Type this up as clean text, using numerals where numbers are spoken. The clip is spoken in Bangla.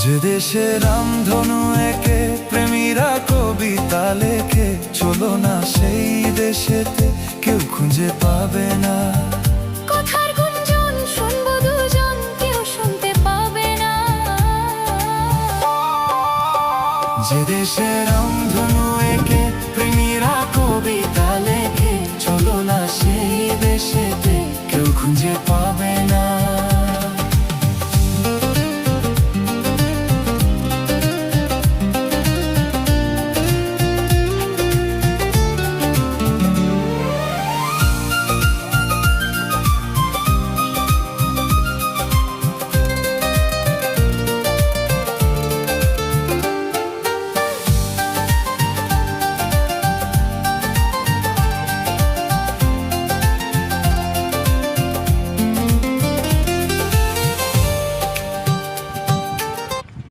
যে দেশে রামধনু একে প্রেমীরা কবিতা লেখে, চলো না সেই দেশেতে, কেউ খুঁজে পাবে না। কথার গুঞ্জন শুনবো দুজন, কেউ শুনতে পাবে না। যে দেশে রাম